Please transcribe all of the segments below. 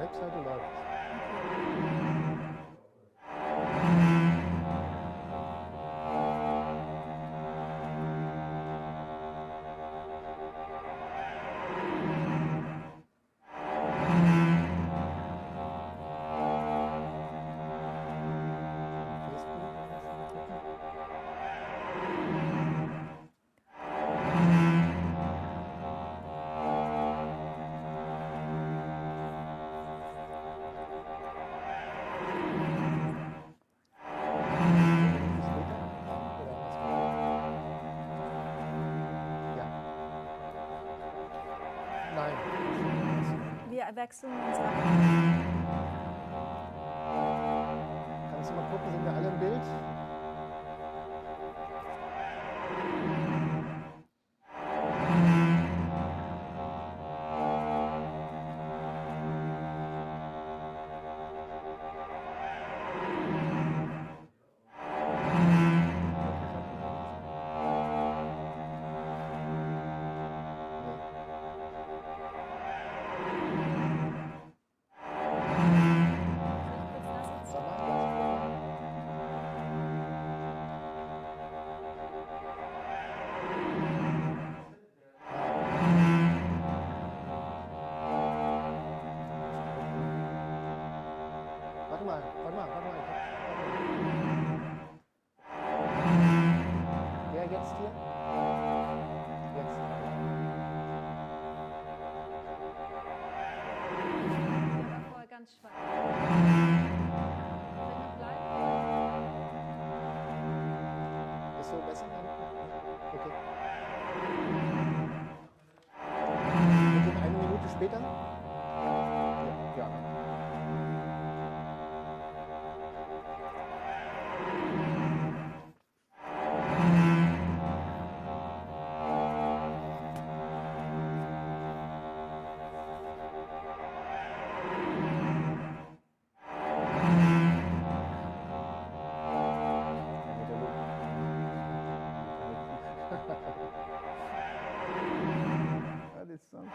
Webseite läuft. Wir wechseln uns ab. Kannst du mal gucken, sind wir alle im Bild? Warte mal. Wer jetzt hier? Jetzt. Der war vorher ganz schwach. Soll ich noch bleiben? Ist so besser? Okay. Bitte eine Minute später? Ja. That is something.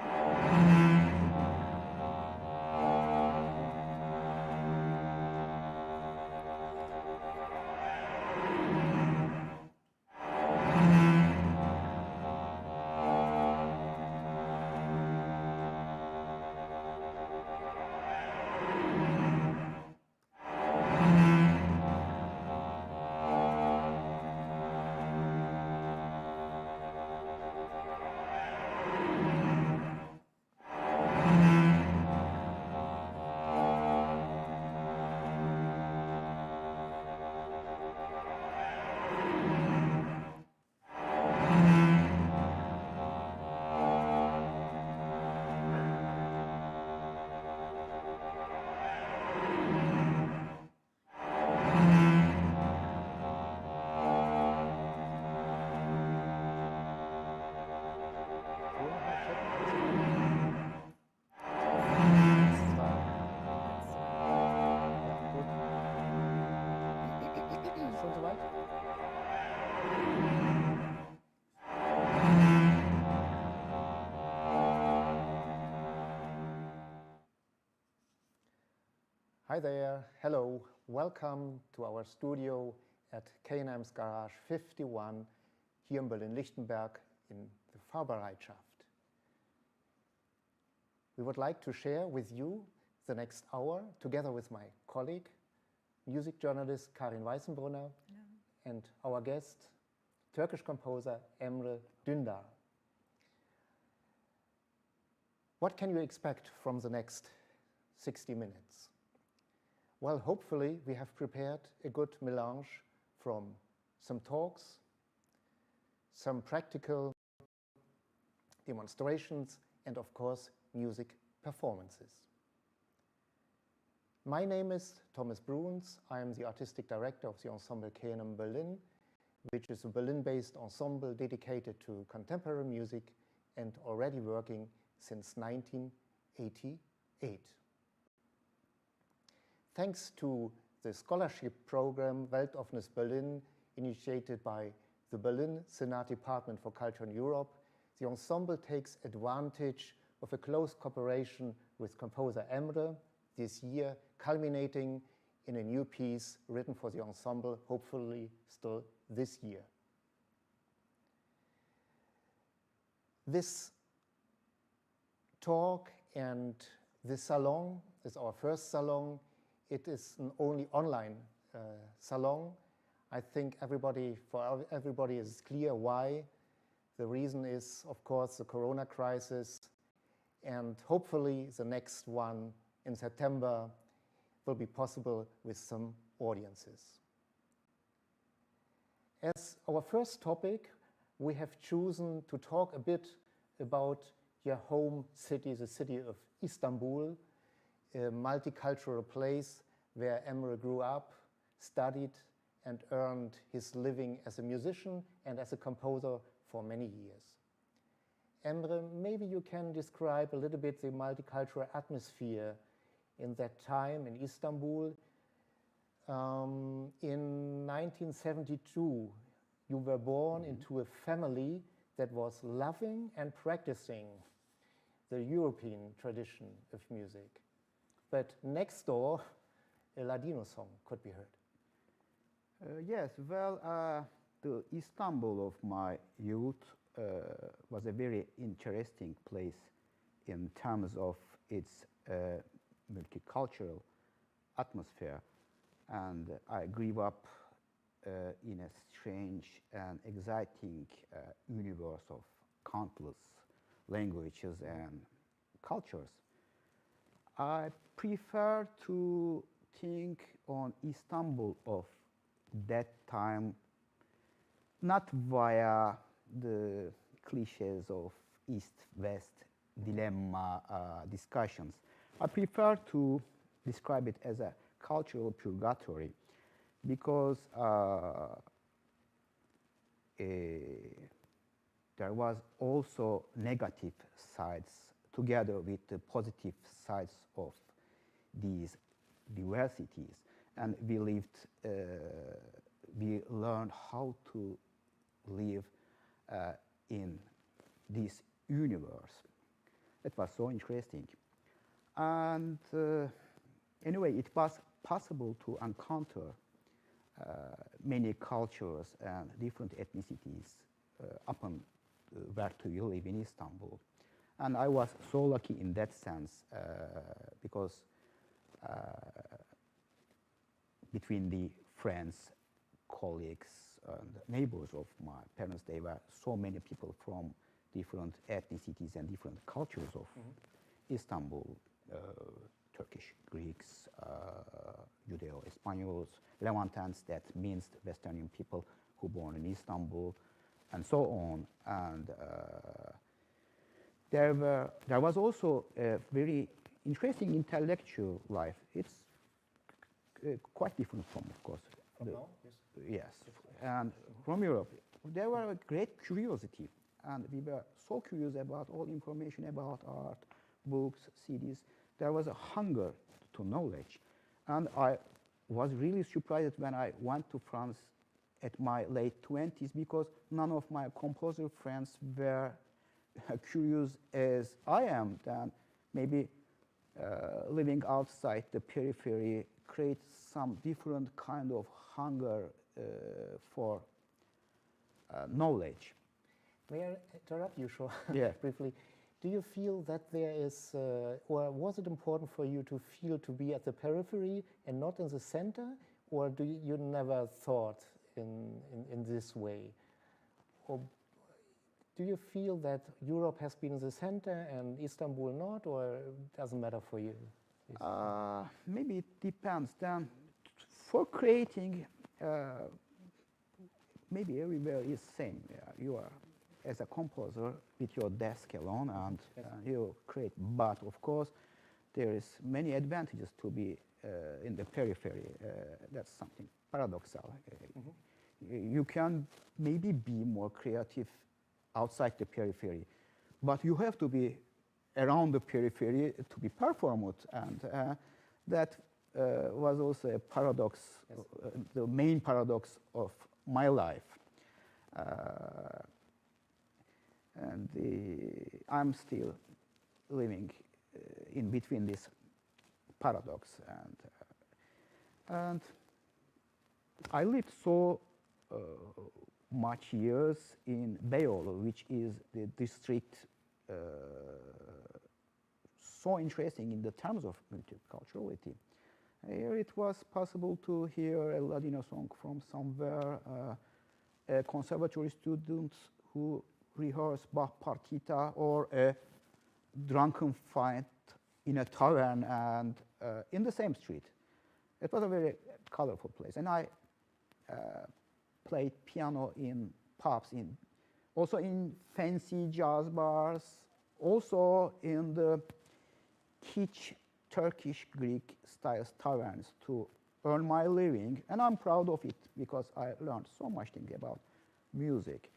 Hi there, hello, welcome to our studio at K&M's Garage 51 here in Berlin-Lichtenberg in the Fahrbereitschaft. We would like to share with you the next hour together with my colleague, music journalist Karin Weißenbrunner, and our guest, Turkish composer Emre Dündar. What can you expect from the next 60 minutes? Well, hopefully we have prepared a good melange from some talks, some practical demonstrations, and of course, music performances. My name is Thomas Bruns. I am the artistic director of the ensemble K&M Berlin, which is a Berlin-based ensemble dedicated to contemporary music and already working since 1988. Thanks to the scholarship program Weltoffenes Berlin, initiated by the Berlin Senate Department for Culture in Europe, the ensemble takes advantage of a close cooperation with composer Emre, this year, culminating in a new piece written for the ensemble, hopefully still this year. This talk and this salon is our first salon. It is an only online salon. I think for everybody is clear why. The reason is, of course, the Corona crisis, and hopefully the next one in September will be possible with some audiences. As our first topic, we have chosen to talk a bit about your home city, the city of Istanbul, a multicultural place where Emre grew up, studied, and earned his living as a musician and as a composer for many years. Emre, maybe you can describe a little bit the multicultural atmosphere in that time in Istanbul. In 1972, you were born into a family that was loving and practicing the European tradition of music. But next door, a Ladino song could be heard. Yes, well, the Istanbul of my youth was a very interesting place in terms of its multicultural atmosphere. And I grew up in a strange and exciting universe of countless languages and cultures. I prefer to think on Istanbul of that time not via the cliches of East-West dilemma discussions. I prefer to describe it as a cultural purgatory because there was also negative sides together with the positive sides of these diversities. And we learned how to live in this universe. It was so interesting. And anyway, it was possible to encounter many cultures and different ethnicities upon where to live in Istanbul. And I was so lucky in that sense because between the friends, colleagues, and neighbors of my parents, there were so many people from different ethnicities and different cultures of Istanbul, Turkish, Greeks, Judeo-Espanols, Levantines, that means Western European people who born in Istanbul, and so on. And there was also a very interesting intellectual life. It's quite different from, of course. From now? Yes, and from Europe. There was a great curiosity, and we were so curious about all information about art, books, CDs. There was a hunger to knowledge, and I was really surprised when I went to France at my late 20s because none of my composer friends were curious as I am. Then maybe living outside the periphery creates some different kind of hunger for knowledge. May I interrupt you, Sure? Yeah. Briefly? Do you feel that there is, or was it important for you to feel to be at the periphery and not in the center, or do you never thought in this way? Or do you feel that Europe has been in the center and Istanbul not, or it doesn't matter for you? Maybe it depends. Then, for creating, maybe everywhere is same. You are as a composer with your desk alone, and you create. But of course, there is many advantages to be in the periphery. That's something paradoxal. You can maybe be more creative outside the periphery, but you have to be around the periphery to be performed, and that was also a paradox, the main paradox of my life. And I'm still living in between this paradox. And I lived so much years in Beyoğlu, which is the district so interesting in the terms of multiculturality. Here it was possible to hear a Ladino song from somewhere, a conservatory student who rehearsed Bach partita, or a drunken fight in a tavern and in the same street. It was a very colorful place. And I played piano in pubs, also in fancy jazz bars, also in the kitsch Turkish Greek style taverns to earn my living. And I'm proud of it because I learned so much things about music.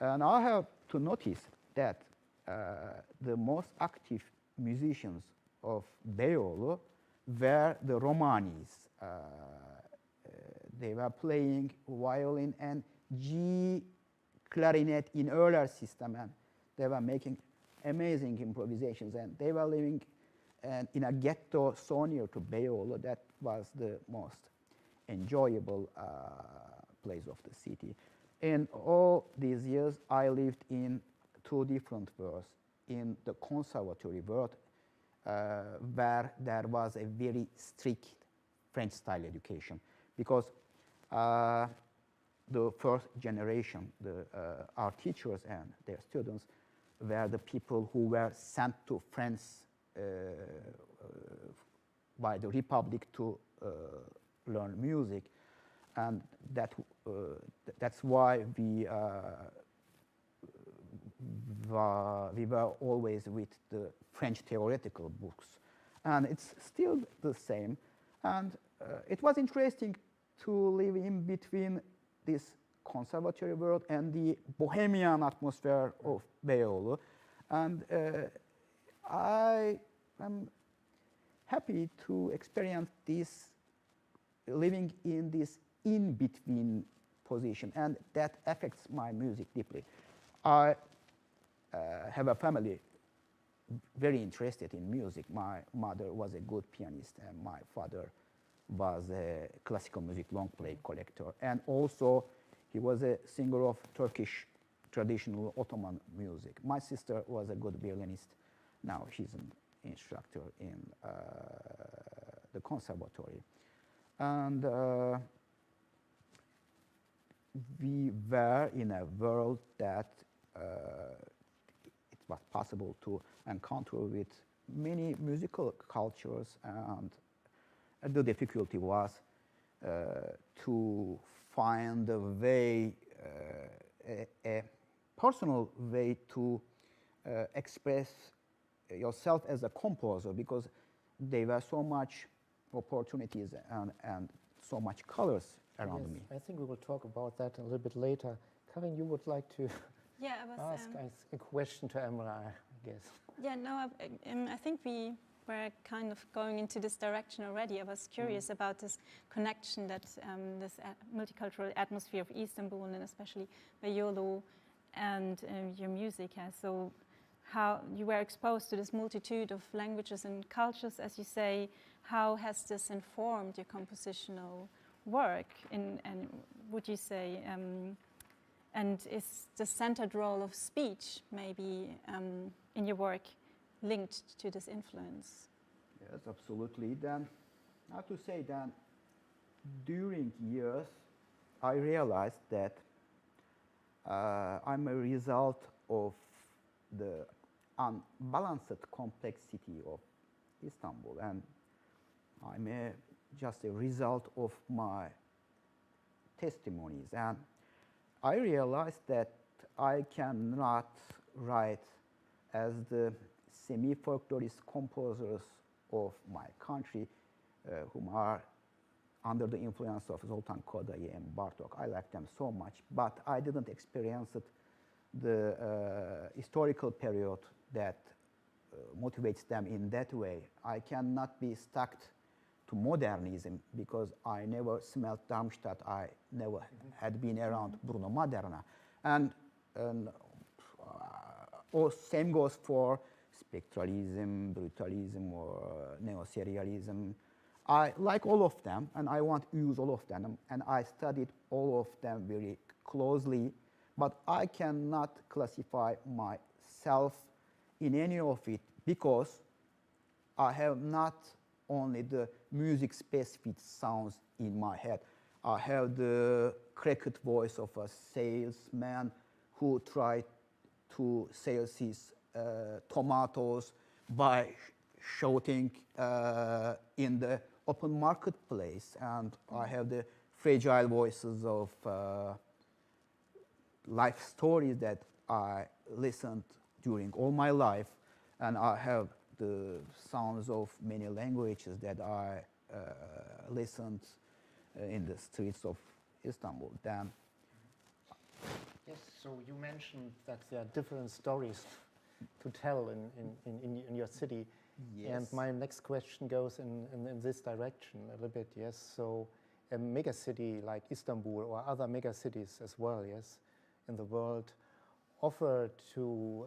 And I have to notice that the most active musicians of Beyoğlu were the Romanis. They were playing violin and G clarinet in earlier system, and they were making amazing improvisations, and they were living in a ghetto so near to Beyoğlu. That was the most enjoyable place of the city. In all these years, I lived in two different worlds. In the conservatory world, where there was a very strict French-style education, because the first generation, our teachers and their students, were the people who were sent to France by the Republic to learn music, and that's why we were always with the French theoretical books, and it's still the same. And it was interesting to live in between this conservatory world and the bohemian atmosphere of Beyoğlu. And I am happy to experience this, living in this in-between position, and that affects my music deeply. I have a family very interested in music. My mother was a good pianist, and my father was a classical music long play collector, and also he was a singer of Turkish traditional Ottoman music. My sister was a good violinist. Now she's an instructor in the conservatory. And we were in a world that it was possible to encounter with many musical cultures, and the difficulty was to find a way, a personal way to express yourself as a composer, because there were so much opportunities and so much colors around me. I think we will talk about that a little bit later. Karin, you would like to ask a question to Emre, I guess. Yeah, no, I think we were kind of going into this direction already. I was curious about this connection that this multicultural atmosphere of Istanbul, and especially Beyoğlu, and your music has. So how you were exposed to this multitude of languages and cultures, as you say. How has this informed your compositional work? And would you say, and is the centered role of speech maybe in your work linked to this influence? Yes, absolutely. Then I have to say that during years I realized that I'm a result of the unbalanced complexity of Istanbul, and I'm just a result of my testimonies. And I realized that I cannot write as the semi-folklorist composers of my country, whom are under the influence of Zoltan Kodaly and Bartók. I like them so much, but I didn't experience the historical period that motivates them in that way. I cannot be stuck to modernism because I never smelled Darmstadt. I never had been around Bruno Maderna. And same goes for spectralism, brutalism, or neo-serialism. I like all of them, and I want to use all of them, and I studied all of them very closely, but I cannot classify myself in any of it because I have not only the music-specific sounds in my head. I have the cracked voice of a salesman who tried to sell his tomatoes by shouting in the open marketplace, and I have the fragile voices of life stories that I listened during all my life, and I have the sounds of many languages that I listened in the streets of Istanbul. Then, yes, so you mentioned that there are different stories to tell in your city. yes. And my next question goes in this direction a little bit, yes. So a megacity like Istanbul or other megacities as well, yes, in the world offer to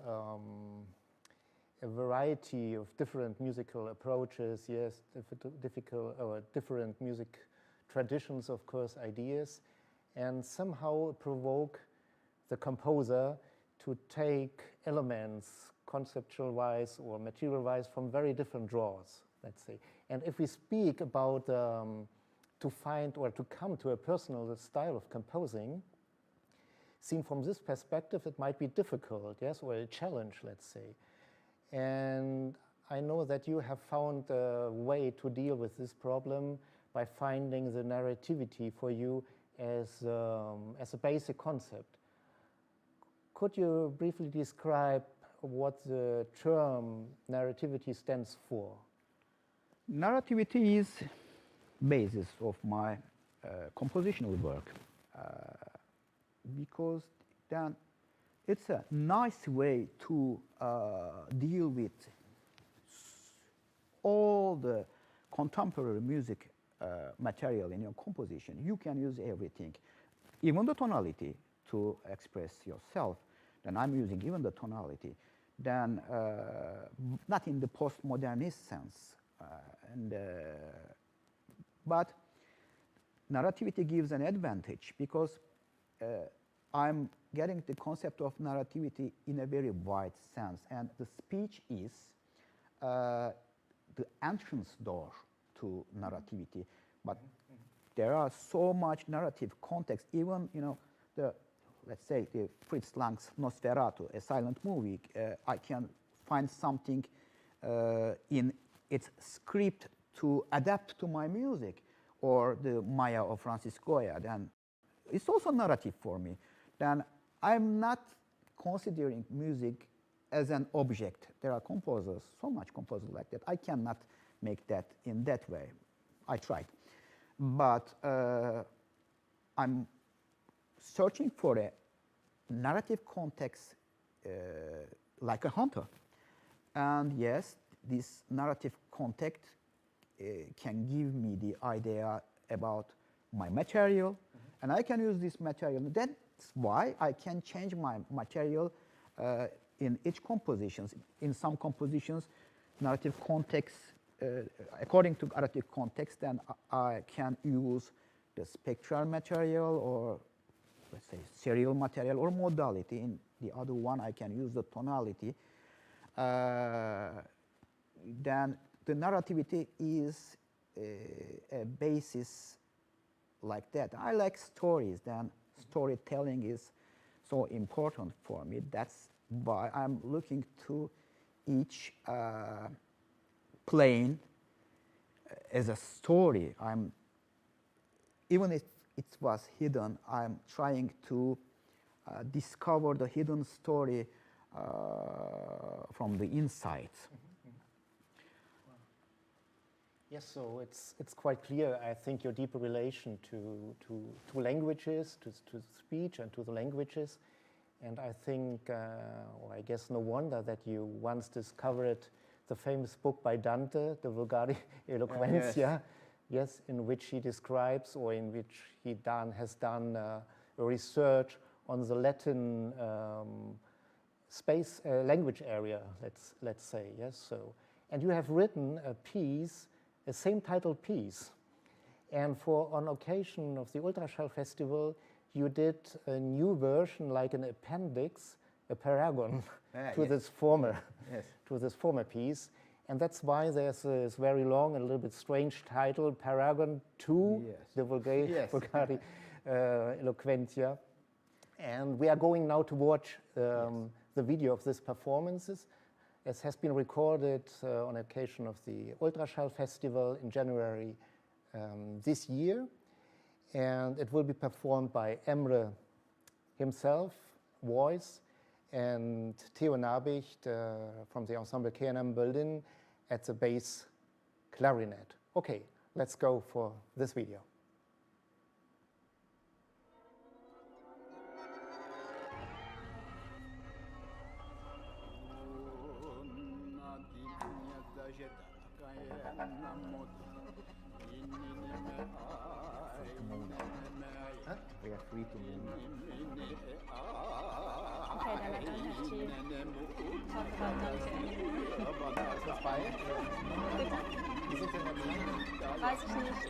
a variety of different musical approaches, yes, different music traditions, of course, ideas, and somehow provoke the composer to take elements conceptual-wise or material-wise from very different draws, let's say. And if we speak about to find or to come to a personal style of composing, seen from this perspective, it might be difficult, yes, or a challenge, let's say. And I know that you have found a way to deal with this problem by finding the narrativity for you as a basic concept. Could you briefly describe what the term narrativity stands for? Narrativity is basis of my compositional work because then it's a nice way to deal with all the contemporary music material in your composition. You can use everything, even the tonality to express yourself. Then I'm using even the tonality. Then not in the postmodernist sense, but narrativity gives an advantage because I'm getting the concept of narrativity in a very wide sense, and the speech is the entrance door to narrativity. But there are so much narrative context. Even let's say the Fritz Lang's Nosferatu, a silent movie. I can find something in its script to adapt to my music, or the Maya of Francis Goya. Then it's also narrative for me. Then I'm not considering music as an object. There are composers, so much composers like that. I cannot make that in that way. I tried. But I'm searching for a narrative context like a hunter. And yes, this narrative context can give me the idea about my material, and I can use this material. That's why I can change my material in each compositions. In some compositions, narrative context, according to narrative context, then I can use the spectral material, or let's say serial material, or modality. In the other one, I can use the tonality. Then the narrativity is a basis like that. I like stories. Then storytelling is so important for me. That's why I'm looking to each plane as a story. Even if it was hidden, I'm trying to discover the hidden story from the inside. Yes, so it's quite clear, I think, your deeper relation to languages, to speech and to the languages. And I think, or I guess no wonder that you once discovered the famous book by Dante, the Vulgari Eloquentia, yes, in which he describes, or in which he has done research on the Latin space language area, let's say, yes. So, and you have written a piece, a same titled piece, and for on occasion of the Ultraschall Festival, you did a new version, like an appendix, a paragon to this former piece, and that's why there's this very long and a little bit strange title, Paragon 2, the Vulgari Eloquentia. And we are going now to watch the video of this performances. It has been recorded on occasion of the Ultraschall Festival in January this year, and it will be performed by Emre himself, voice, and Theo Nabicht from the Ensemble K&M Berlin at the bass clarinet. Okay, let's go for this video. We are free to move. Okay, then I don't have to talk about those anymore. Weiß ich nicht.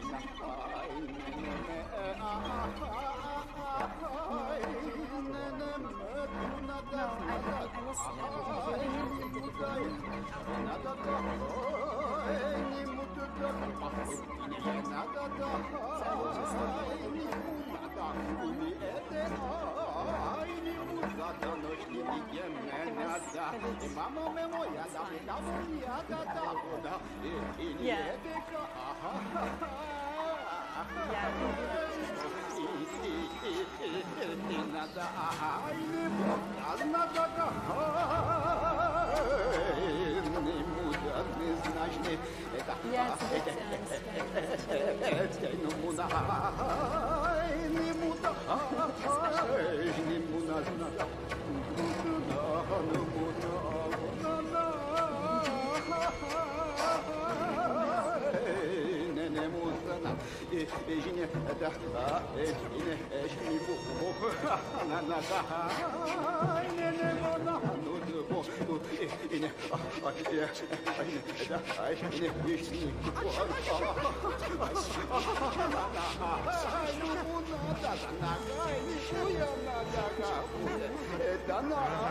No, I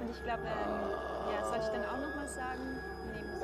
Und ich glaube, ja, soll ich dann auch noch was sagen? Nee, muss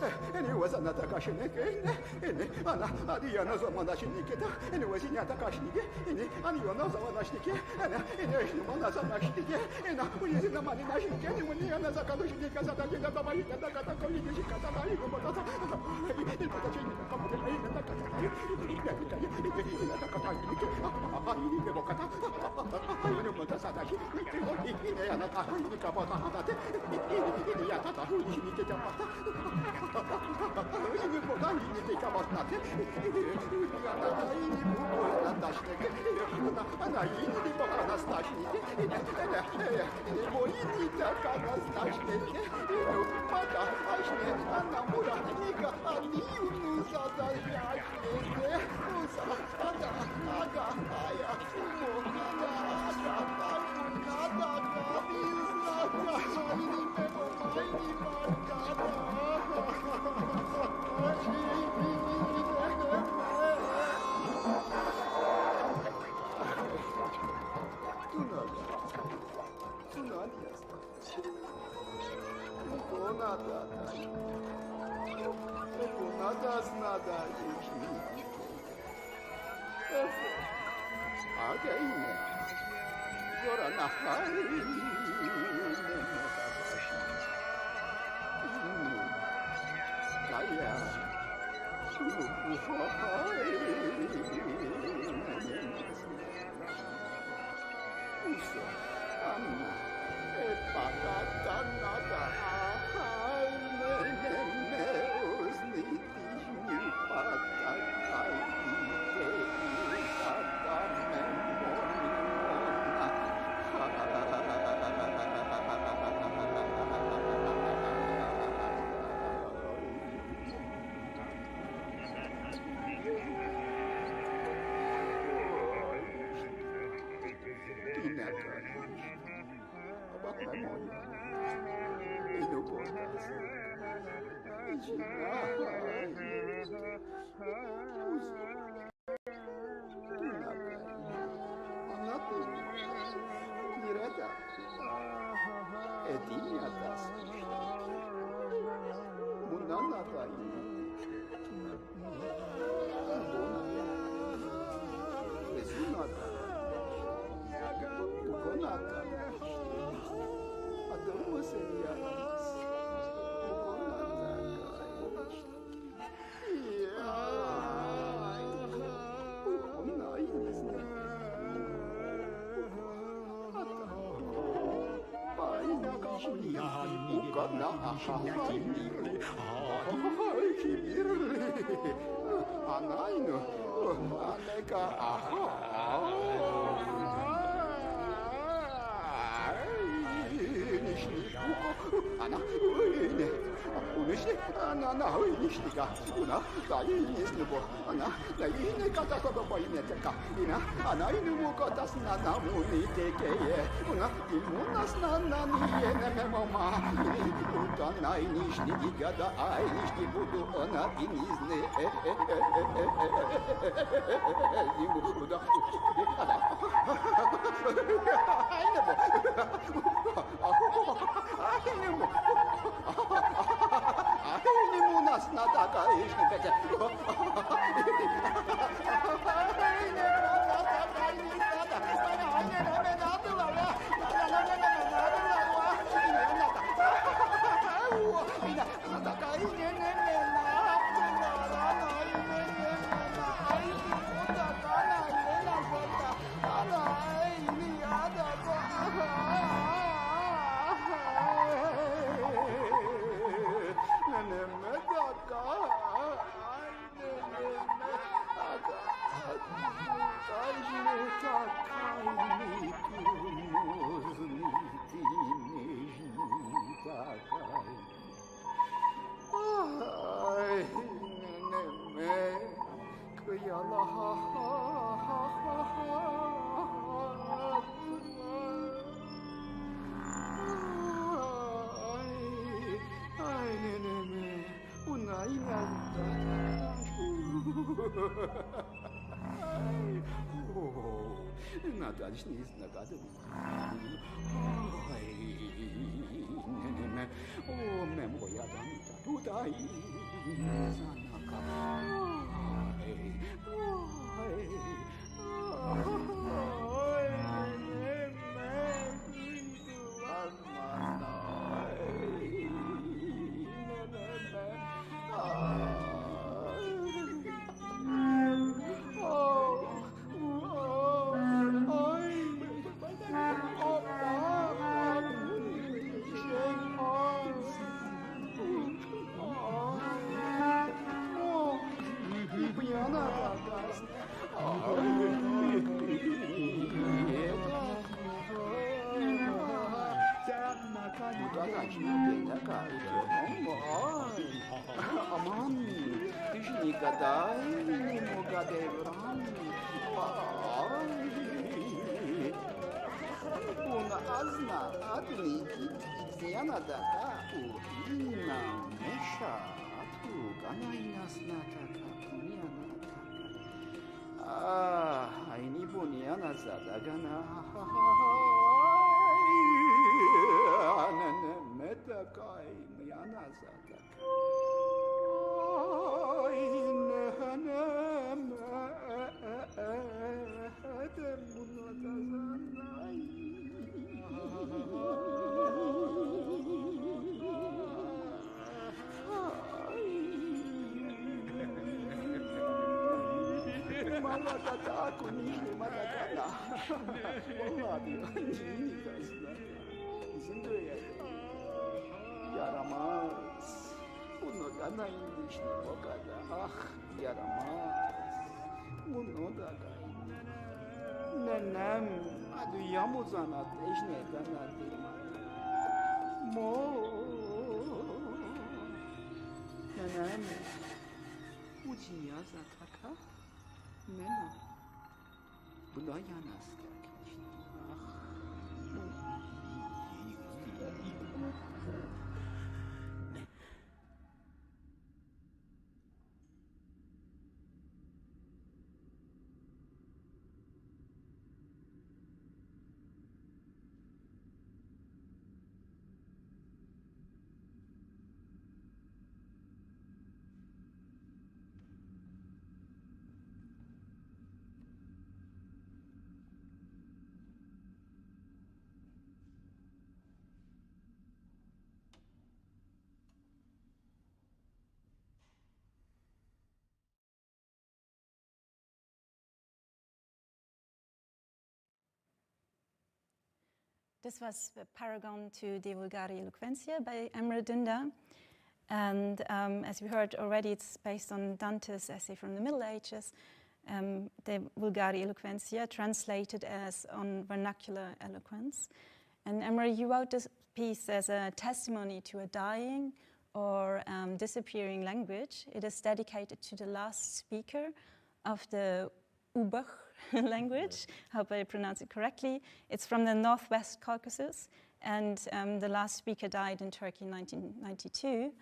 ich Ene wasana takashineke. Ene ana adiana zamanashinike. Ene wasinya takashinike. Ene aniona zamanashinike. Ene eshimana zamanashinike. Ene unizina maninashinike. Ene uniana zakadoshinike zatakina tamayika takatakoyiki shikatanayi kumotata. Ene patachinike kamotela ene takatayi. Ene takatayinike. Ene bokata. Ene motasatashi. Ene anata ene kapata hatate. Ene yatata unizike kapata. Ene bokata ene kapata. Ene bukonatashike. Ana ene bokana stashnike. Ene morini takanastashike. Ene mata ashne ana muranika aniunu zadashike. Usa ada aya. Monina ada nada kabiusnata. Ini memomaini markata. Nada znada Againe Gora nahai Kaya Uso Anna Epagata nada ahai Meneme uzniti Nipatai Anaino, aneka Ana, ne, uneşti, ana, uneştika, una, dayı inesnibo, ana, dayı ne katasa da bayineteka, ina, ana inu katasna namuni tekeye, una, imunasna naniye nememama, utana inişti digada aynişti budu ona inizne, imuda, ana, aynı bu. Aynı nas nadaka işte peki. 나다시니 나가도 오 메모야 담다 도다이 Aman, никогда не могадеврам. Una azna adniki ziana data ina mesha tu ganainas nataka puniana taka. Ini puniana zadagana. Anane metakai miana zadaka. Aku ni malakala. Wallahi ni kasna. Izindu ya. Yaramaz. Uno gana indişni bokada. Ah yaramaz. Uno da gay. Nenem adu yamuzana teşne gana dima. Mo. Nenem. Uçin yaza taka. Meno. Buna yanas gerçekten. This was Paragon to De Vulgari Eloquentia by Emre Dündar. And as we heard already, it's based on Dante's essay from the Middle Ages, De Vulgari Eloquentia, translated as On Vernacular Eloquence. And Emre, you wrote this piece as a testimony to a dying or disappearing language. It is dedicated to the last speaker of the Ubach language, hope I pronounce it correctly. It's from the Northwest Caucasus, and the last speaker died in Turkey in 1992.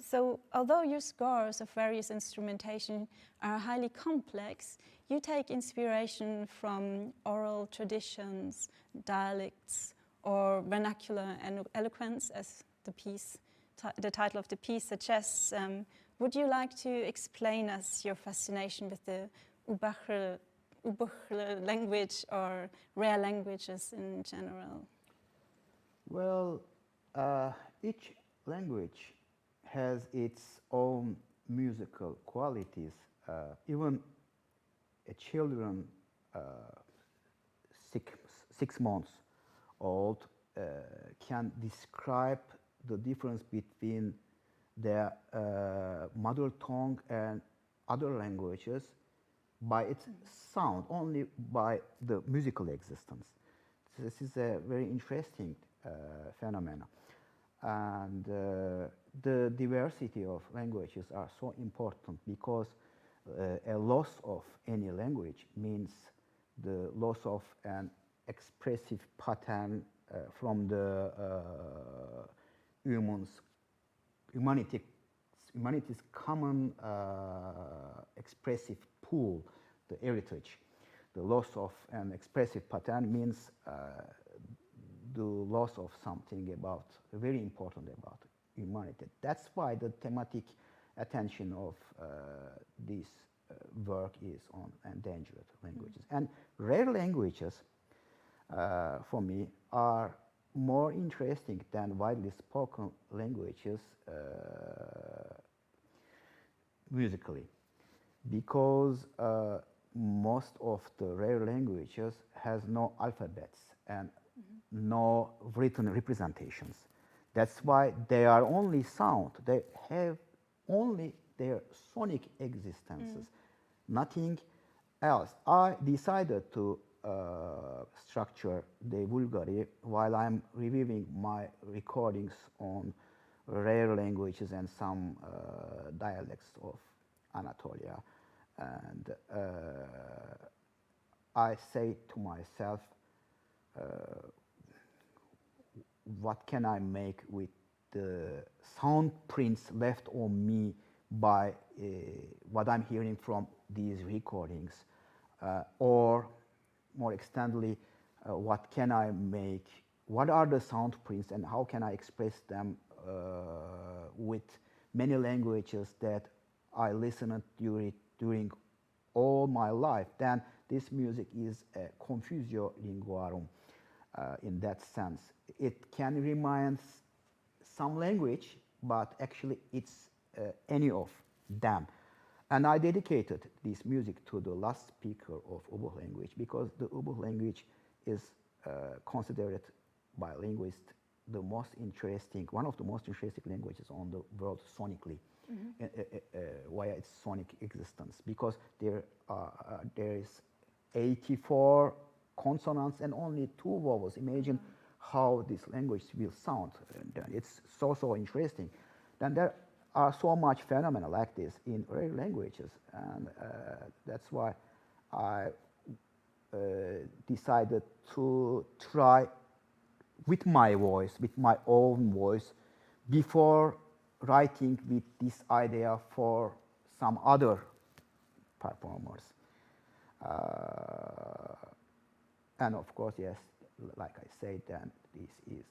So although your scores of various instrumentation are highly complex, you take inspiration from oral traditions, dialects, or vernacular eloquence, as the title of the piece suggests. Would you like to explain us your fascination with the Ubach language or rare languages in general? Well, each language has its own musical qualities. Even a children 6 months old can describe the difference between their mother tongue and other languages by its sound, only by the musical existence. This is a very interesting phenomenon. And the diversity of languages are so important because a loss of any language means the loss of an expressive pattern from the humanity's common expressive pool, the heritage. the loss of an expressive pattern means the loss of something about very important about humanity. That's why the thematic attention of this work is on endangered languages. And rare languages, for me, are more interesting than widely spoken languages musically, because most of the rare languages has no alphabets and no written representations. That's why they are only sound. They have only their sonic existences, nothing else. I decided to structure the Bulgari while I'm reviewing my recordings on rare languages and some dialects of Anatolia. And I say to myself, what can I make with the sound prints left on me by what I'm hearing from these recordings, or more extendedly, what can I make, what are the sound prints and how can I express them with many languages that I listened during all my life. Then this music is a confusio linguarum in that sense. It can remind some language, but actually it's any of them. And I dedicated this music to the last speaker of Ubykh language, because the Ubykh language is considered by linguists the most interesting, one of the most interesting languages on the world sonically, via its sonic existence, because there is 84 consonants and only 2 vowels. Imagine how this language will sound. And it's so interesting. Then there are so much phenomena like this in rare languages, and that's why I decided to try with my voice, with my own voice, before writing with this idea for some other performers. And of course, yes, like I said, then this is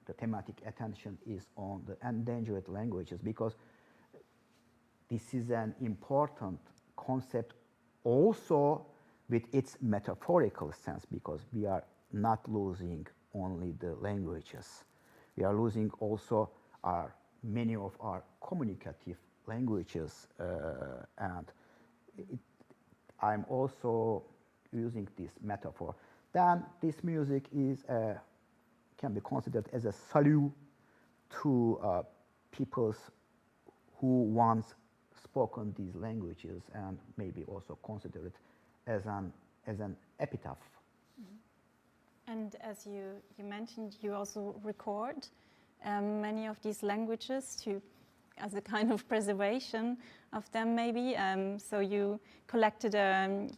the thematic attention is on the endangered languages, because this is an important concept also with its metaphorical sense, because we are not losing only the languages. We are losing also many of our communicative languages, and I'm also using this metaphor. Then this music can be considered as a salute to peoples who once spoken these languages, and maybe also consider it as an epitaph. And as you mentioned, you also record many of these languages as a kind of preservation of them, maybe. So you collected a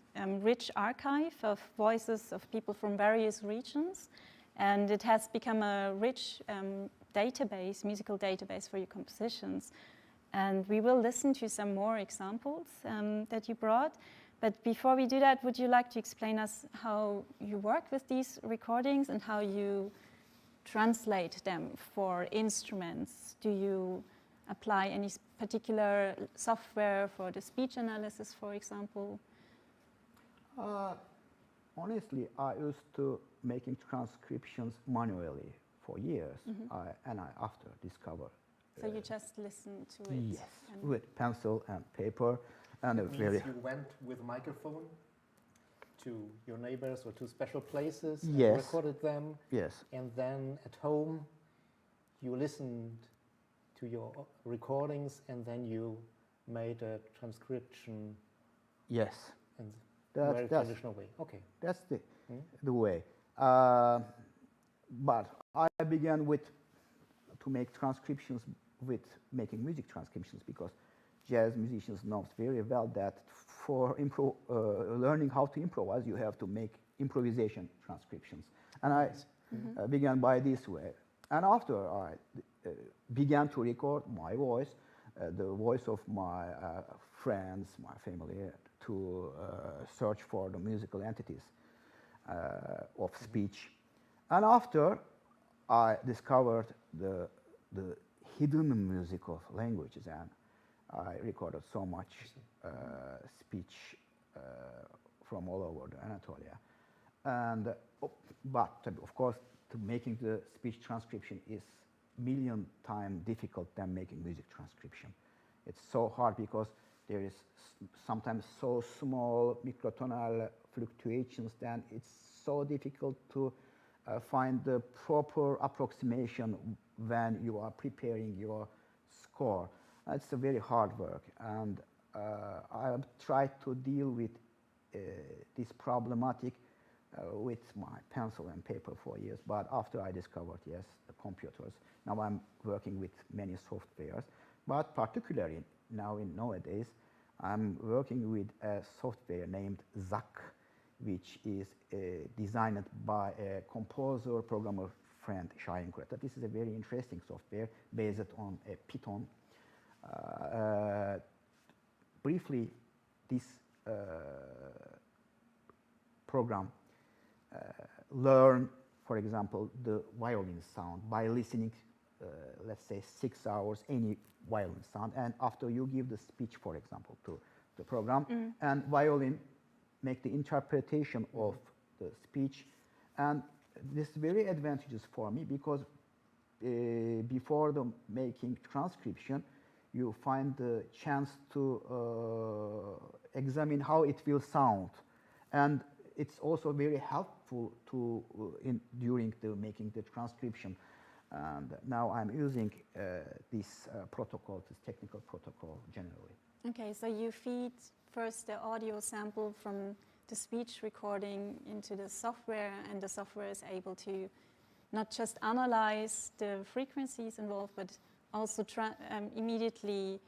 rich archive of voices of people from various regions, and it has become a rich musical database for your compositions. And we will listen to some more examples that you brought. But before we do that, would you like to explain us how you work with these recordings and how you translate them for instruments? Do you apply any particular software for the speech analysis, for example? Honestly, I used to making transcriptions manually for years, and I after discovered. So you just listen to it? Yes, with pencil and paper. And you went with microphone to your neighbors or to special places and yes. recorded them? Yes. And then at home you listened to your recordings and then you made a transcription? Yes. In a very traditional way. Okay. That's the way. But I began to make transcriptions with making music transcriptions, because jazz musicians know very well that for learning how to improvise, you have to make improvisation transcriptions. And I began by this way. And after I began to record my voice, the voice of my friends, my family, to search for the musical entities of speech. And after I discovered the hidden music of languages, and I recorded so much speech from all over the Anatolia. And but of course, making the speech transcription is million times difficult than making music transcription. It's so hard because there is sometimes so small microtonal fluctuations that it's so difficult to find the proper approximation when you are preparing your score. It's a very hard work, and I have tried to deal with this problematic with my pencil and paper for years, but after I discovered, yes, the computers, now I'm working with many softwares, but particularly nowadays, I'm working with a software named ZAC, which is designed by a composer, programmer friend, Şahin Kurata. This is a very interesting software based on a Python. Briefly, this program learn, for example, the violin sound by listening, let's say 6 hours, any violin sound, and after you give the speech, for example, to the program, and violin make the interpretation of the speech, and this is very advantageous for me because before the making transcription, you find the chance to examine how it will sound, and it's also very helpful to during the making the transcription. And now I'm using this protocol, this technical protocol generally. Okay, so you feed first the audio sample from the speech recording into the software, and the software is able to not just analyze the frequencies involved, but also immediately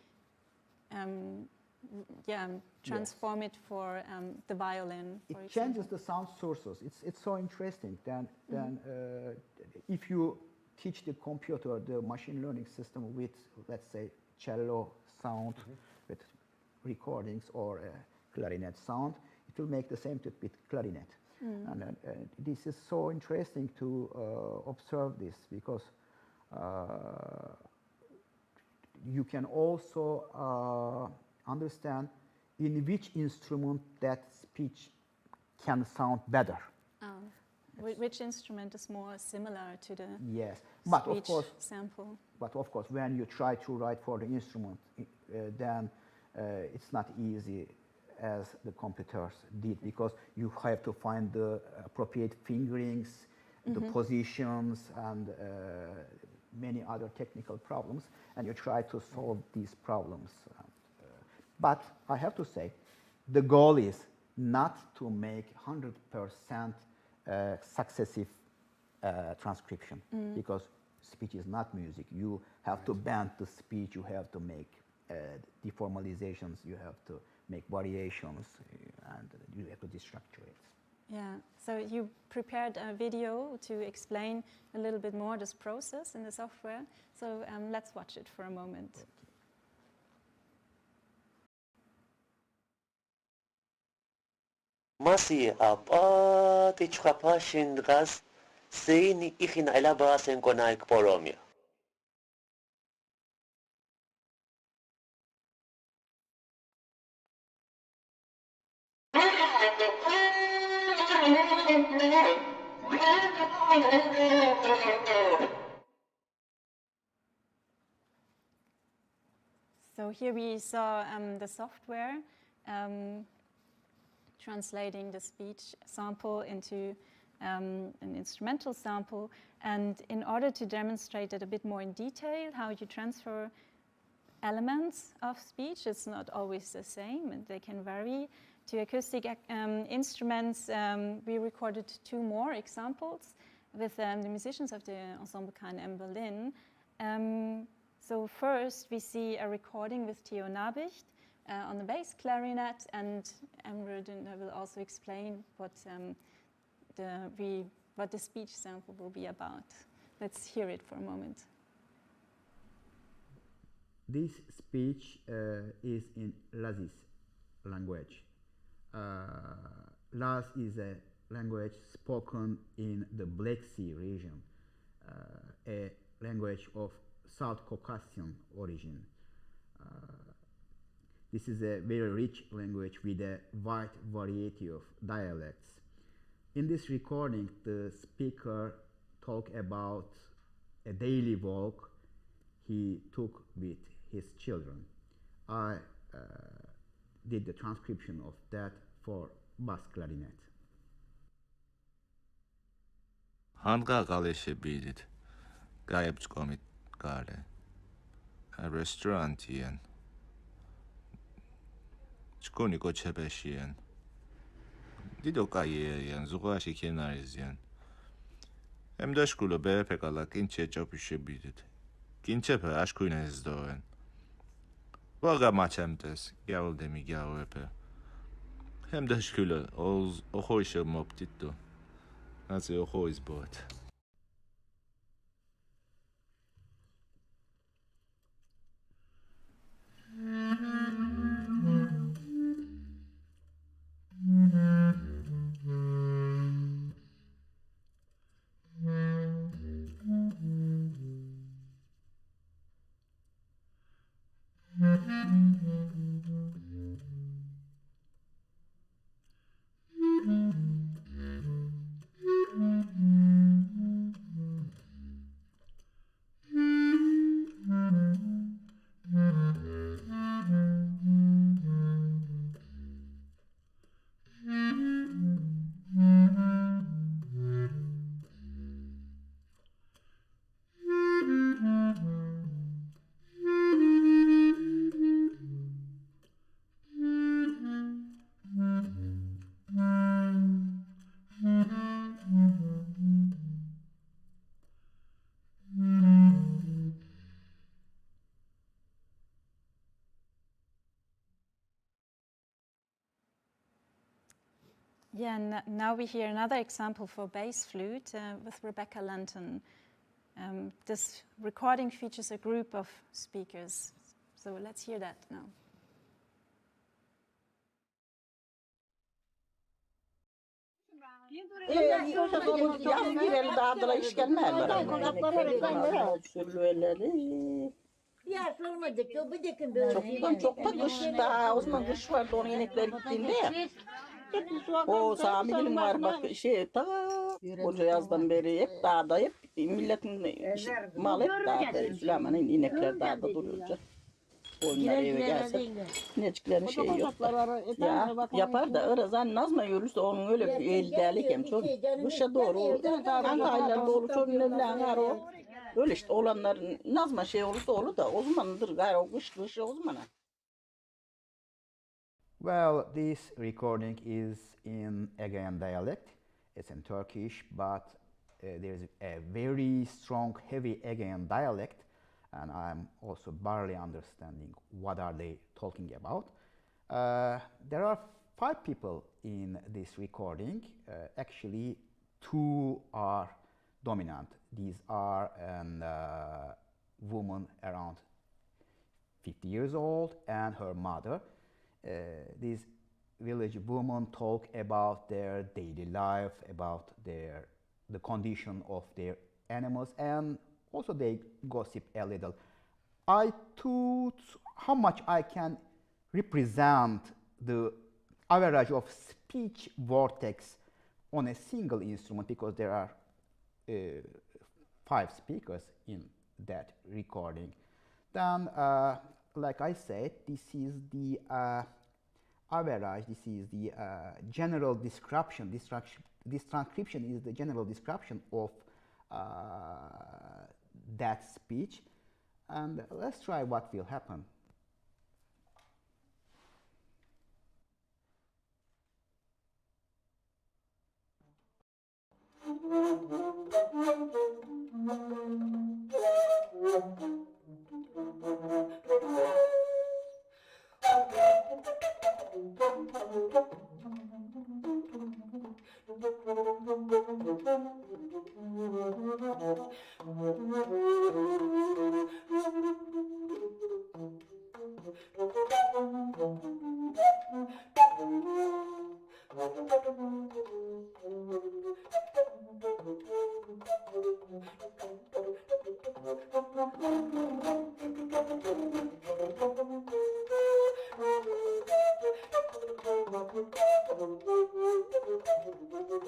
transform it for the violin. For it changes the sound sources. It's so interesting. Then if you teach the computer the machine learning system with, let's say, cello sound with recordings or clarinet sound, it will make the same with clarinet. And this is so interesting to observe this because you can also understand in which instrument that speech can sound better. Which instrument is more similar to the speech sample? But of course, when you try to write for the instrument, then it's not easy as the computers did, because you have to find the appropriate fingerings, the positions, and many other technical problems, and you try to solve these problems. But I have to say, the goal is not to make 100% successive transcription, because speech is not music. You have to bend the speech, you have to make deformalizations, you have to make variations, and you have to destructure it. Yeah, so you prepared a video to explain a little bit more this process in the software. So let's watch it for a moment. Okay. Masi apa ti chkapa shindgas seini ikhin alaba sen konaik poromia. So here we saw the software translating the speech sample into an instrumental sample. And in order to demonstrate it a bit more in detail, how you transfer elements of speech, it's not always the same, and they can vary. To acoustic instruments, we recorded 2 more examples with the musicians of the Ensemble KNM Berlin. So first, we see a recording with Theo Nabicht on the bass clarinet, and Emre will also explain what the speech sample will be about. Let's hear it for a moment. This speech is in Laziz language. Laz is a language spoken in the Black Sea region, a language of South Caucasian origin. This is a very rich language with a wide variety of dialects. In this recording, the speaker talked about a daily walk he took with his children. I did the transcription of that for bass clarinet. Hanga galeşe bidit. Gayepçkomit gale. A restaurant yen. Çkoni koçebeşiyen. Didokaye yen zugashi kenariz hem de şkulu be pekala kinçe çapışe bidit. Kinçe pe aşkuynes doen. Vaga maçemtes yavul demi gawepe. Hem de şkulu oz ohoyşe moptitto. Nasıl ohoyz bot. Yeah, and now we hear another example for bass flute with Rebecca Lenton. This recording features a group of speakers. So let's hear that now. Çok da kışta, o zaman kış vardı, onun inekler gittiğinde ya. O Sami'nin var bak koca yazdan beri hep dağda, hep milletin mal hep dağda. Süleyman'ın inekler dağda duruyor. Onlar eve gelse neciklerin şeyi yok da. Ya yapar da ırazan nazma yürürse onun öyle bir el delik hem çok. Kışa doğru, hangi aylarda olur, çok nevlen var o. Öyle işte olanların nazma şey olursa olur da o zamandır gayrı o kış o zamana. Well, this recording is in Aegean dialect. It's in Turkish, but there's a very strong, heavy Aegean dialect, and I'm also barely understanding what are they talking about. There are 5 people in this recording. Actually, 2 are dominant. These are a woman around 50 years old and her mother. These village women talk about their daily life, about the condition of their animals, and also they gossip a little. I thought how much I can represent the average of speech vortex on a single instrument, because there are 5 speakers in that recording. Then, like I said, this is the average, this is the general description. This transcription is the general description of that speech. And let's try what will happen. Yes,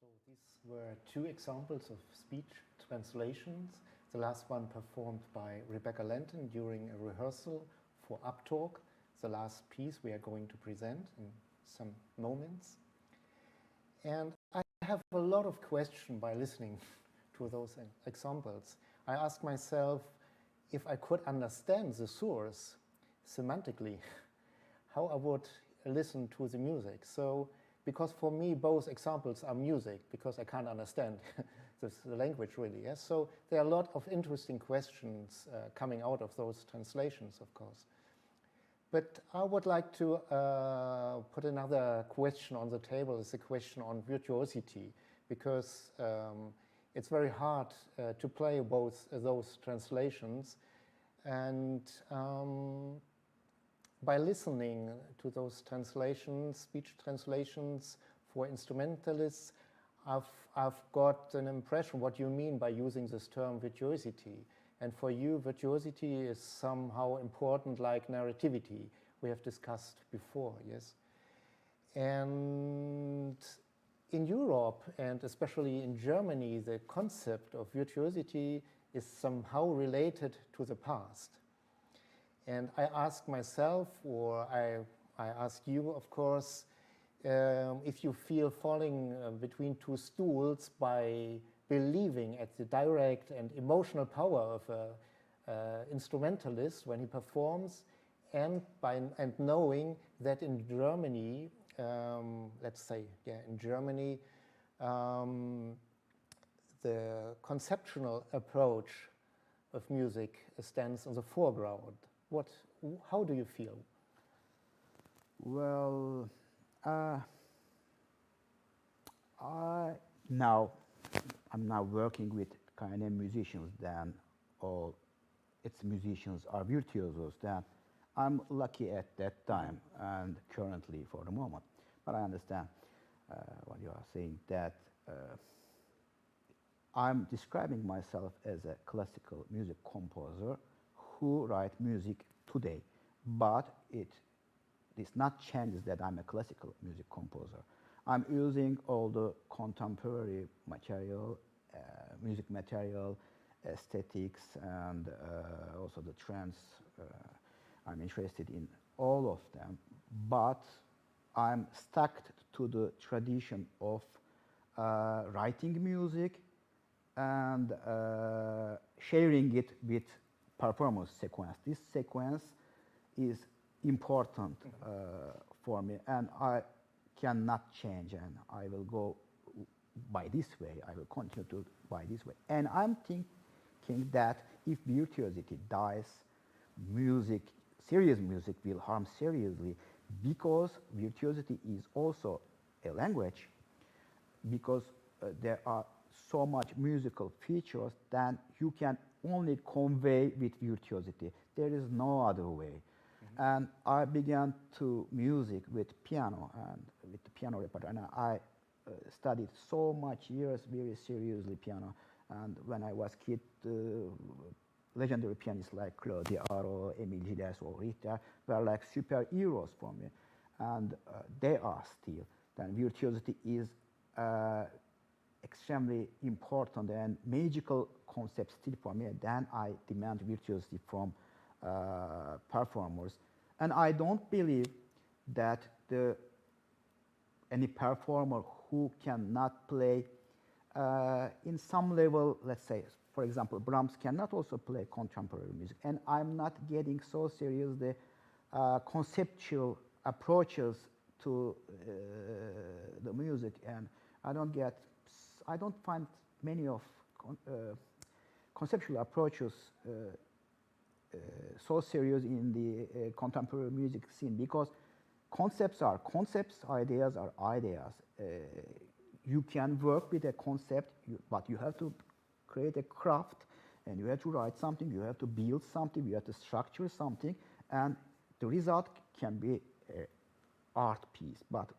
so these were two examples of speech translations. The last one performed by Rebecca Lenton during a rehearsal for Uptalk, the last piece we are going to present in some moments. And I have a lot of questions by listening to those examples. I ask myself if I could understand the source semantically, how I would listen to the music. So, because for me, both examples are music, because I can't understand the language really. Yes? So there are a lot of interesting questions coming out of those translations, of course. But I would like to put another question on the table. It's a question on virtuosity, because it's very hard to play both those translations. And by listening to those translations, speech translations for instrumentalists, I've got an impression what you mean by using this term virtuosity. And for you, virtuosity is somehow important like narrativity we have discussed before, yes? And in Europe, and especially in Germany, the concept of virtuosity is somehow related to the past. And I ask myself, or I ask you, of course, if you feel falling between two stools by believing at the direct and emotional power of an instrumentalist when he performs, and knowing that in Germany, let's say, in Germany, the conceptual approach of music stands in the foreground. How do you feel? Well, I'm now working with kind of musicians. Then all its musicians are virtuosos. Then I'm lucky at that time and currently for the moment. But I understand what you are saying, that I'm describing myself as a classical music composer who write music today, but it does not change that I'm a classical music composer. I'm using all the contemporary material, music material, aesthetics, and also the trends. I'm interested in all of them, but I'm stuck to the tradition of writing music and sharing it with performance sequence. This sequence is important for me, and I cannot change, and I will go by this way. I will continue to by this way. And I'm thinking that if virtuosity dies, serious music will harm seriously, because virtuosity is also a language, because there are so much musical features that you can only convey with virtuosity. There is no other way. Mm-hmm. And I began to music with piano and with the piano repertoire. And I studied so much years very seriously piano. And when I was kid, legendary pianists like Claude Aro, Emile Gilles, or Richter were like superheroes for me. And they are still. Then virtuosity is extremely important and magical concept still for me. Then I demand virtuosity from performers. And I don't believe that any performer who cannot play in some level, let's say, for example, Brahms cannot also play contemporary music. And I'm not getting so serious the conceptual approaches to the music, and I don't find many of conceptual approaches so serious in the contemporary music scene, because concepts are concepts, ideas are ideas. You can work with a concept, but you have to create a craft, and you have to write something, you have to build something, you have to structure something, and the result can be an art piece. But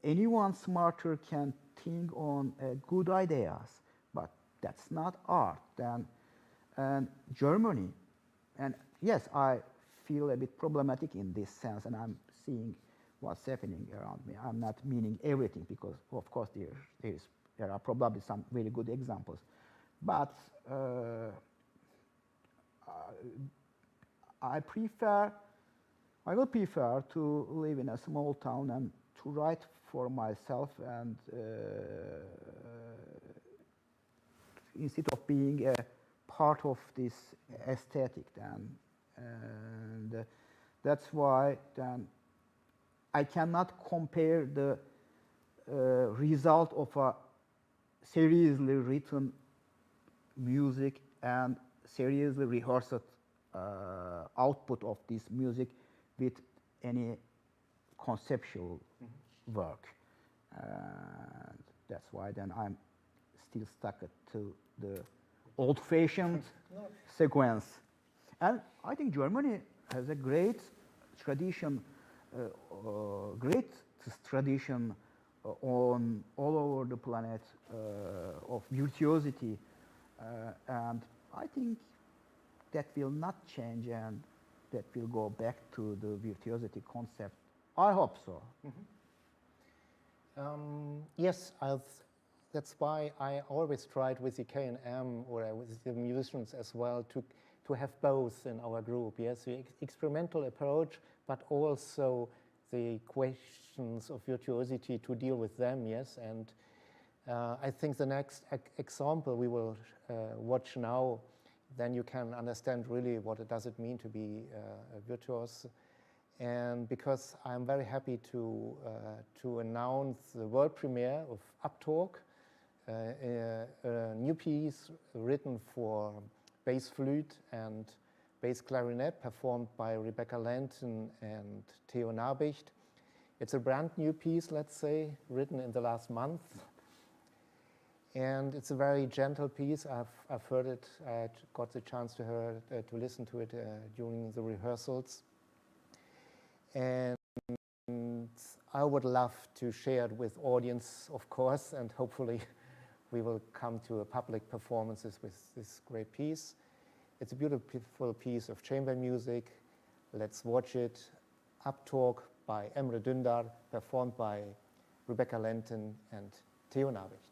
anyone smarter can think on good ideas, but that's not art. And Germany And yes, I feel a bit problematic in this sense, and I'm seeing what's happening around me. I'm not meaning everything because, of course, there are probably some very good examples. But I will prefer to live in a small town and to write for myself and instead of being a part of this aesthetic then. And that's why then I cannot compare the result of a seriously written music and seriously rehearsed output of this music with any conceptual work. And that's why then I'm still stuck to the old-fashioned sequence. And I think Germany has a great tradition, on all over the planet of virtuosity, and I think that will not change and that will go back to the virtuosity concept. I hope so. Yes, that's why I always tried with the K&M or with the musicians as well to have both in our group. Yes, the experimental approach, but also the questions of virtuosity to deal with them. Yes, and I think the next example we will watch now, then you can understand really what it does mean to be a virtuoso. And because I'm very happy to announce the world premiere of Uptalk, a new piece written for bass flute and bass clarinet, performed by Rebecca Lanton and Theo Nabicht. It's a brand new piece, let's say, written in the last month. And it's a very gentle piece. I've heard it. I got the chance to listen to it during the rehearsals. And I would love to share it with audience, of course, and hopefully we will come to a public performances with this great piece. It's a beautiful piece of chamber music. Let's watch it. Uptalk by Emre Dündar, performed by Rebecca Lanton and Theo Nabicht.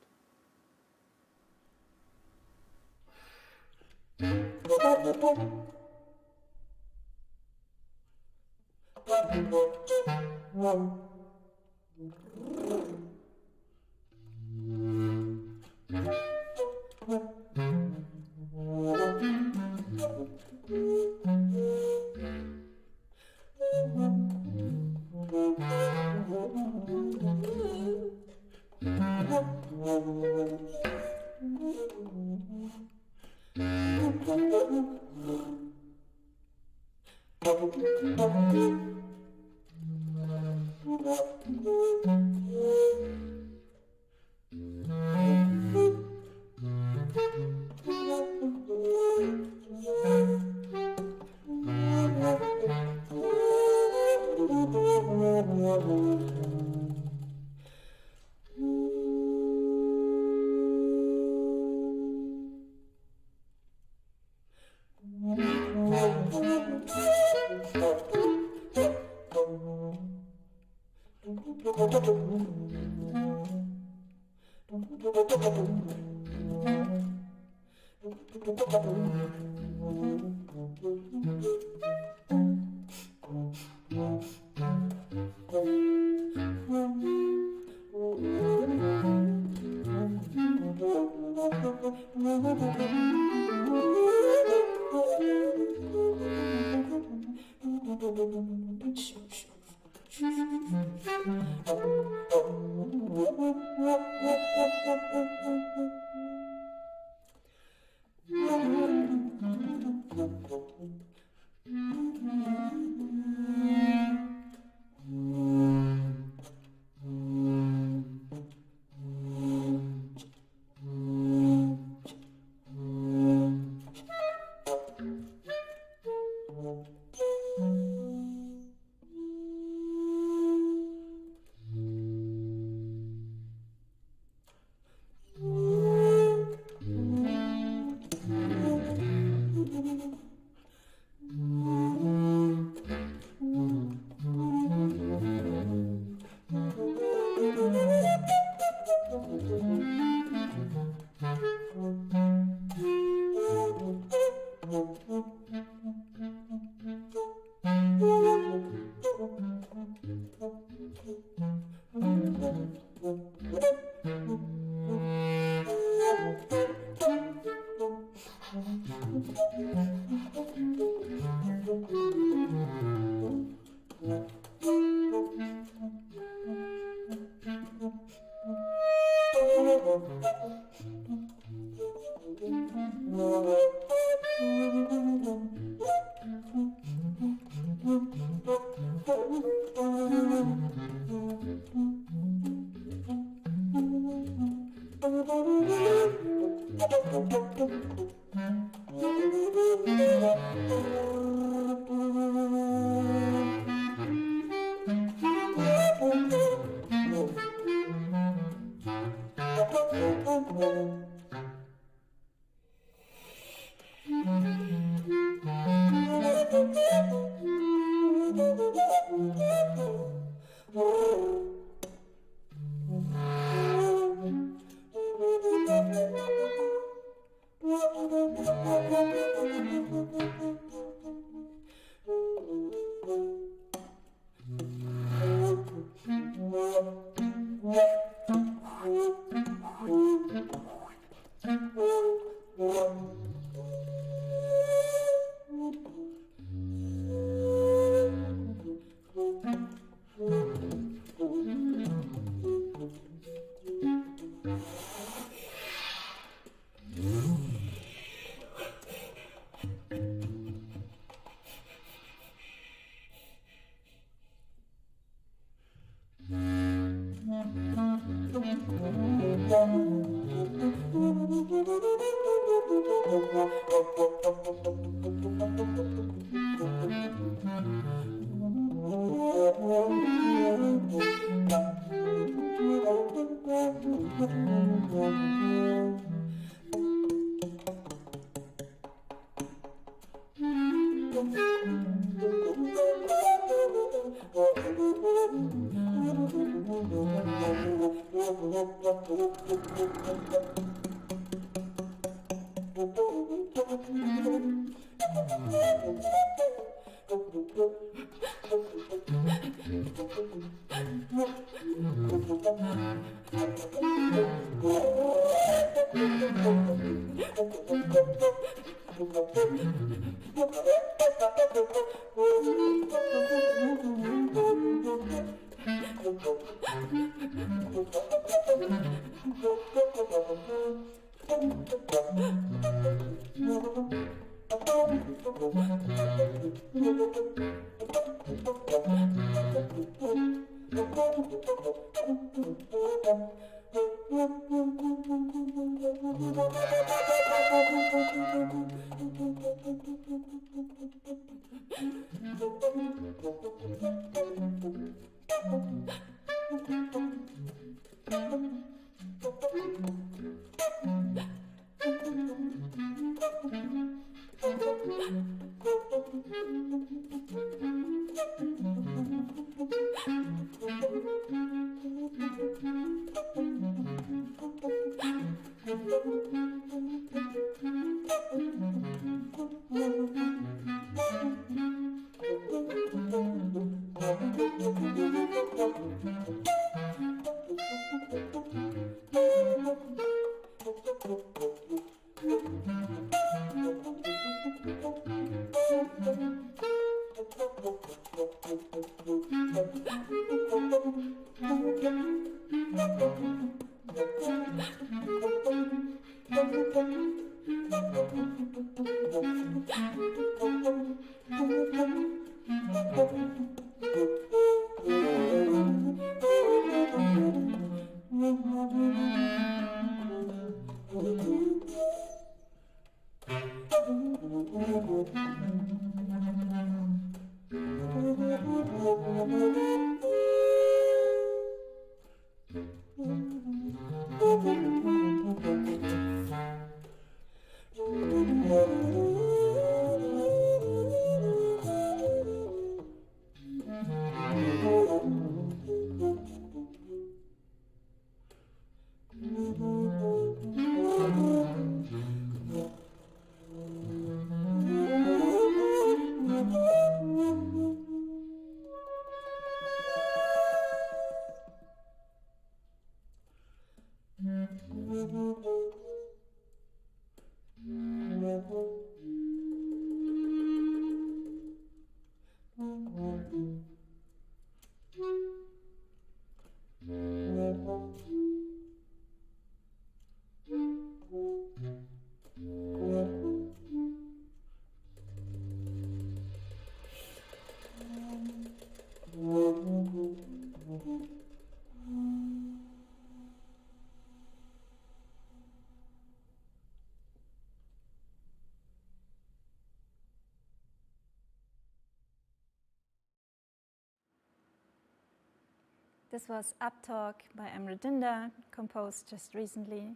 This was Uptalk by Emre Dündar, composed just recently,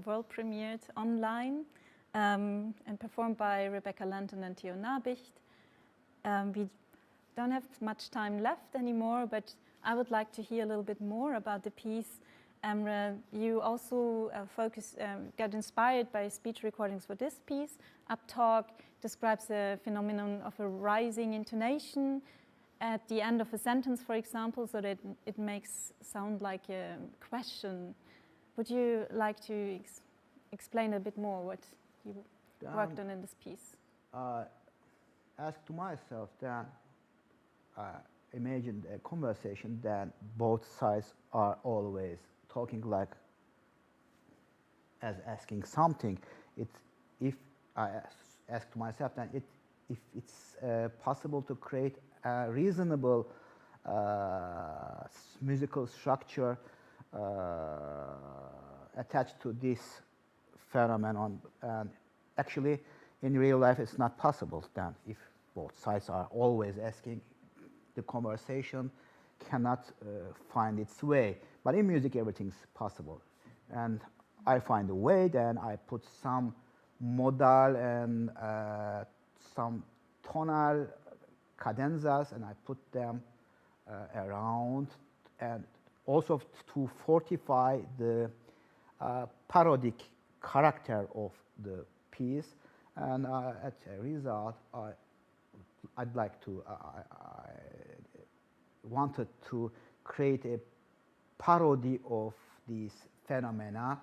world premiered online, and performed by Rebecca Lanton and Theo Nabicht. We don't have much time left anymore, but I would like to hear a little bit more about the piece. Emre, you also got inspired by speech recordings for this piece. Uptalk describes the phenomenon of a rising intonation at the end of a sentence, for example, so that it makes sound like a question. Would you like to explain a bit more what you worked on in this piece? Ask to myself that imagined a conversation that both sides are always talking like as asking something. If I ask to myself that if it's possible to create a reasonable musical structure attached to this phenomenon, and actually in real life it's not possible then if both sides are always asking, the conversation cannot find its way. But in music everything's possible, and I find a way, then I put some modal and some tonal cadenzas, and I put them around, and also to fortify the parodic character of the piece. And as a result, I wanted to create a parody of these phenomena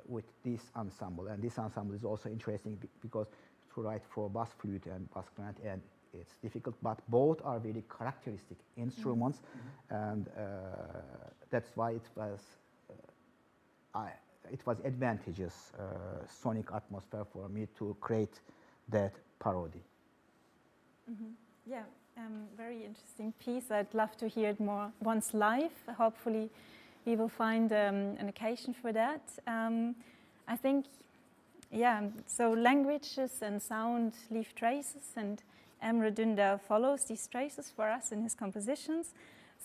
with this ensemble. And this ensemble is also interesting because to write for bass flute and bass clarinet, and it's difficult, but both are very characteristic instruments, and that's why it was advantageous sonic atmosphere for me to create that parody. Yeah, very interesting piece. I'd love to hear it more once live. Hopefully we will find an occasion for that. I think, yeah, so languages and sound leave traces, and Emre Dündar follows these traces for us in his compositions.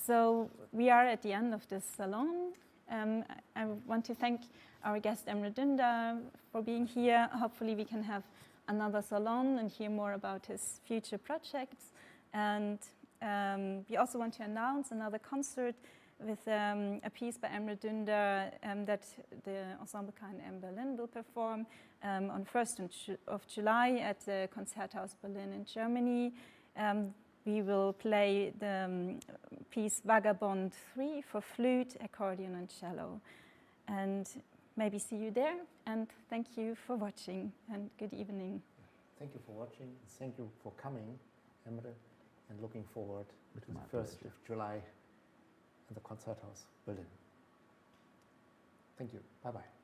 So we are at the end of this salon. I want to thank our guest Emre Dündar for being here. Hopefully we can have another salon and hear more about his future projects. And we also want to announce another concert with a piece by Emre Dündar that the Ensemble KNM Berlin will perform on 1st of July at the Konzerthaus Berlin in Germany. We will play the piece Vagabond 3 for flute, accordion and cello. And maybe see you there, and thank you for watching, and good evening. Thank you for watching. Thank you for coming, Emre, and looking forward to the 1st of July at the Konzerthaus Berlin. Thank you. Bye-bye.